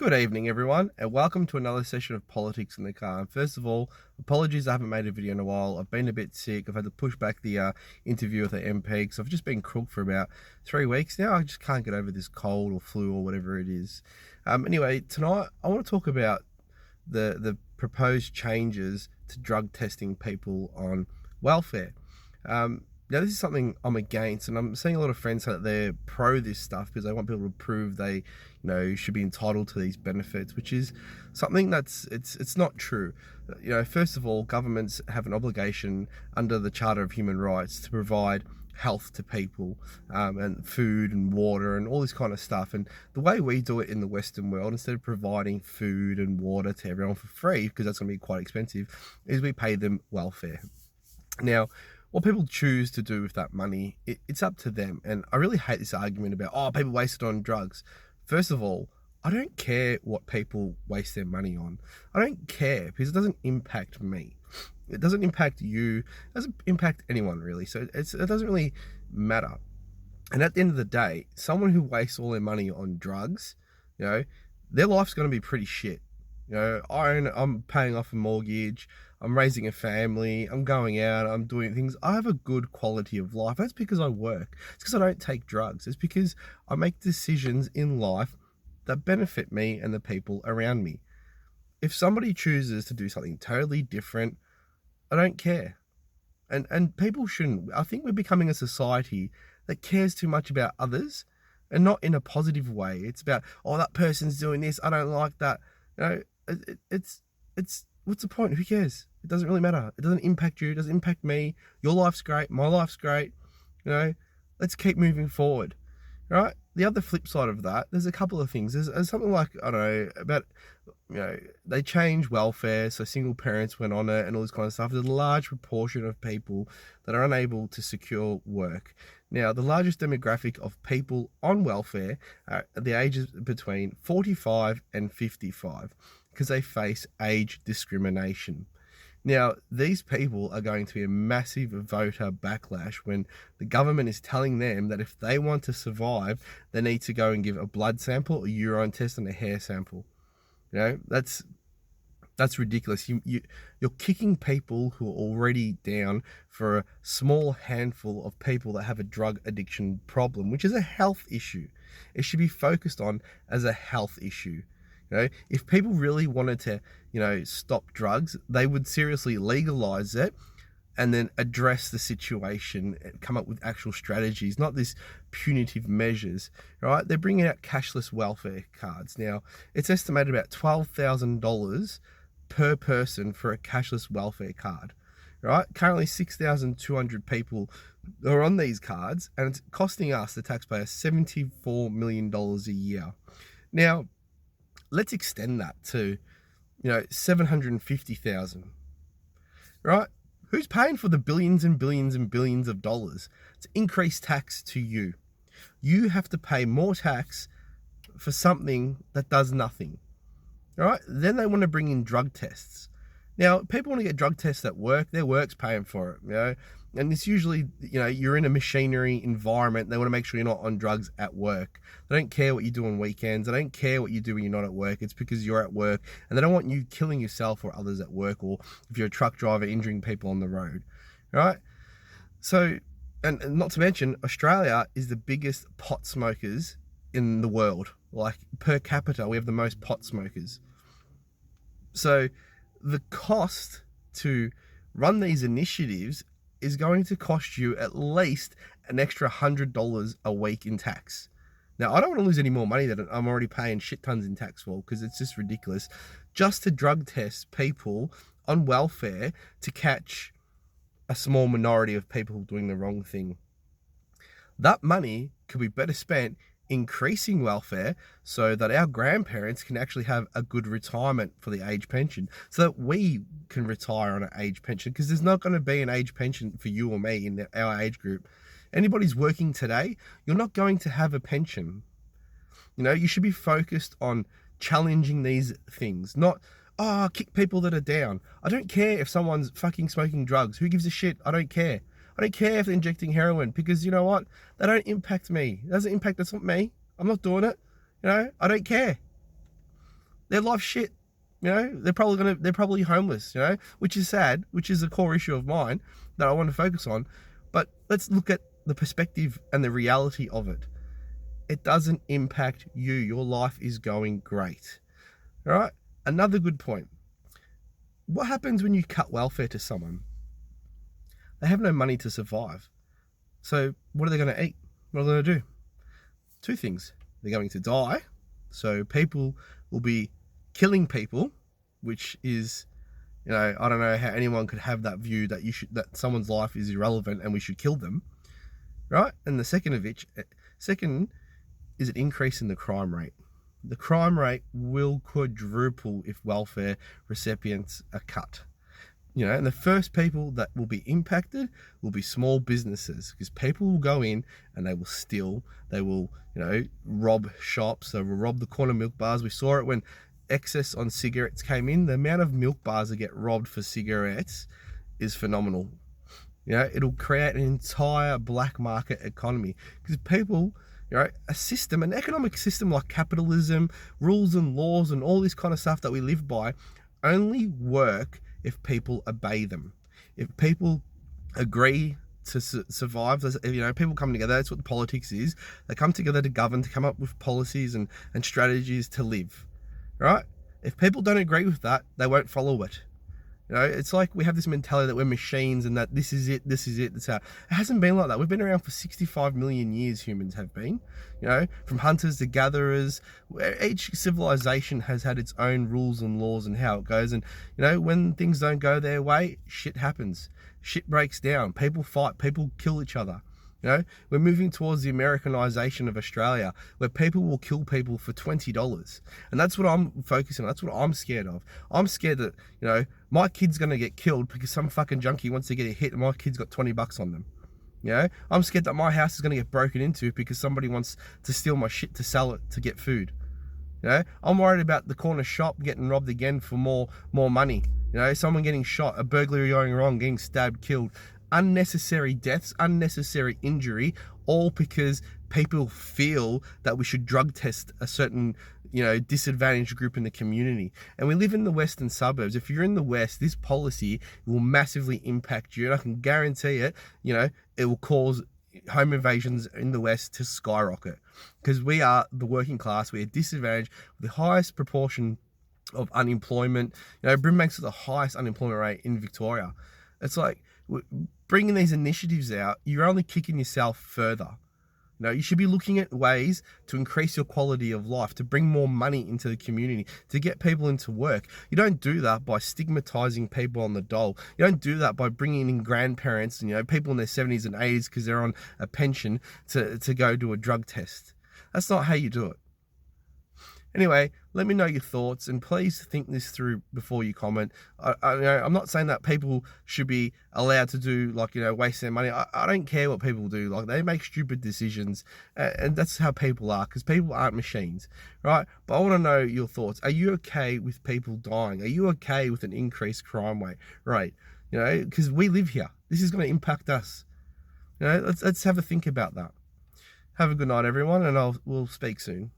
Good evening, everyone, and welcome to another session of Politics in the Car. And first of all, apologies, I haven't made a video in a while. I've been a bit sick. I've had to push back the interview with the MP because I've just been crook for about 3 weeks now. I just can't get over this cold or flu or whatever it is. Anyway, tonight I want to talk about the proposed changes to drug testing people on welfare. Now, this is something I'm against, and I'm seeing a lot of friends say that they're pro this stuff because they want people to prove they, should be entitled to these benefits, which is something it's not true. First of all, governments have an obligation under the Charter of Human Rights to provide health to people, and food and water and all this kind of stuff. And the way we do it in the Western world, instead of providing food and water to everyone for free, because that's going to be quite expensive, is we pay them welfare. Now, what people choose to do with that money, it's up to them. And I really hate this argument about, people waste it on drugs. First of all, I don't care what people waste their money on. I don't care because it doesn't impact me. It doesn't impact you. It doesn't impact anyone really. So it doesn't really matter. And at the end of the day, someone who wastes all their money on drugs, their life's going to be pretty shit. I'm paying off a mortgage, I'm raising a family, I'm going out, I'm doing things. I have a good quality of life. That's because I work. It's because I don't take drugs. It's because I make decisions in life that benefit me and the people around me. If somebody chooses to do something totally different, I don't care. And people shouldn't. I think we're becoming a society that cares too much about others, and not in a positive way. It's about, that person's doing this, I don't like that. It's what's the point? Who cares? It doesn't really matter. It doesn't impact you. It doesn't impact me. Your life's great. My life's great. Let's keep moving forward. Right? The other flip side of that, there's a couple of things. There's something like, they change welfare, so single parents went on it and all this kind of stuff. There's a large proportion of people that are unable to secure work. Now, the largest demographic of people on welfare are the ages between 45 and 55 because they face age discrimination. Now, these people are going to be a massive voter backlash when the government is telling them that if they want to survive, they need to go and give a blood sample, a urine test, and a hair sample. That's ridiculous. You're kicking people who are already down for a small handful of people that have a drug addiction problem, which is a health issue. It should be focused on as a health issue. If people really wanted to, stop drugs, they would seriously legalize it and then address the situation and come up with actual strategies, not this punitive measures, right? They're bringing out cashless welfare cards. Now, it's estimated about $12,000 per person for a cashless welfare card, right? Currently, 6,200 people are on these cards, and it's costing us, the taxpayer, $74 million a year. Now, let's extend that to, 750,000, right? Who's paying for the billions and billions and billions of dollars? It's increased tax to you. You have to pay more tax for something that does nothing, right? Then they want to bring in drug tests. Now, people want to get drug tests at work. Their work's paying for it, and it's usually, you're in a machinery environment. They want to make sure you're not on drugs at work. They don't care what you do on weekends. They don't care what you do when you're not at work. It's because you're at work, and they don't want you killing yourself or others at work, or if you're a truck driver, injuring people on the road, right? So, and not to mention, Australia is the biggest pot smokers in the world. Like, per capita, we have the most pot smokers. So the cost to run these initiatives is going to cost you at least an extra $100 a week in tax. Now, I don't want to lose any more money that I'm already paying shit tons in tax for, because it's just ridiculous just to drug test people on welfare to catch a small minority of people doing the wrong thing. That money could be better spent increasing welfare so that our grandparents can actually have a good retirement for the age pension, so that we can retire on an age pension, because there's not going to be an age pension for you or me in our age group. Anybody's working today, you're not going to have a pension. You should be focused on challenging these things, not, kick people that are down. I don't care if someone's fucking smoking drugs. Who gives a shit? I don't care. I don't care if they're injecting heroin, because you know what? They don't impact me. It doesn't impact, that's not me. I'm not doing it. I don't care. their life's shit. They're probably homeless, which is sad, which is a core issue of mine that I want to focus on. But let's look at the perspective and the reality of it. It doesn't impact you. Your life is going great. All right. Another good point. What happens when you cut welfare to someone? They have no money to survive. So what are they going to eat? What are they going to do? Two things. They're going to die. So people will be killing people, which is, I don't know how anyone could have that view that that someone's life is irrelevant and we should kill them, right? And the second is an increase in the crime rate. The crime rate will quadruple if welfare recipients are cut. And the first people that will be impacted will be small businesses, because people will go in and they will steal, they will, rob shops, they will rob the corner milk bars. We saw it when excess on cigarettes came in. The amount of milk bars that get robbed for cigarettes is phenomenal. It'll create an entire black market economy, because people, an economic system like capitalism, rules and laws and all this kind of stuff that we live by only work if people obey them. If people agree to survive, people come together. That's what the politics is. They come together to govern, to come up with policies and strategies to live, right? If people don't agree with that, they won't follow it. It's like we have this mentality that we're machines and that this is it. That's how. It hasn't been like that. We've been around for 65 million years, humans have been. From hunters to gatherers. Each civilization has had its own rules and laws and how it goes. And, when things don't go their way, shit happens. Shit breaks down. People fight. People kill each other. We're moving towards the Americanization of Australia, where people will kill people for $20. And that's what I'm focusing on. That's what I'm scared of. I'm scared that, my kid's going to get killed because some fucking junkie wants to get a hit and my kid's got $20 on them. I'm scared that my house is going to get broken into because somebody wants to steal my shit to sell it to get food. I'm worried about the corner shop getting robbed again for more money. Someone getting shot, a burglary going wrong, getting stabbed, killed. Unnecessary deaths, unnecessary injury, all because people feel that we should drug test a certain, disadvantaged group in the community. And we live in the western suburbs. If you're in the west, this policy will massively impact you. And I can guarantee it, it will cause home invasions in the west to skyrocket, because we are the working class. We are disadvantaged, the highest proportion of unemployment. Brimbank's the highest unemployment rate in Victoria. It's like, bringing these initiatives out, you're only kicking yourself further. You should be looking at ways to increase your quality of life, to bring more money into the community, to get people into work. You don't do that by stigmatizing people on the dole. You don't do that by bringing in grandparents and, people in their 70s and 80s because they're on a pension to go do a drug test. That's not how you do it. Anyway, let me know your thoughts, and please think this through before you comment. I'm not saying that people should be allowed to do, waste their money. I don't care what people do. They make stupid decisions, and that's how people are, because people aren't machines, right? But I want to know your thoughts. Are you okay with people dying? Are you okay with an increased crime rate? Because we live here. This is going to impact us. Let's have a think about that. Have a good night, everyone, and we'll speak soon.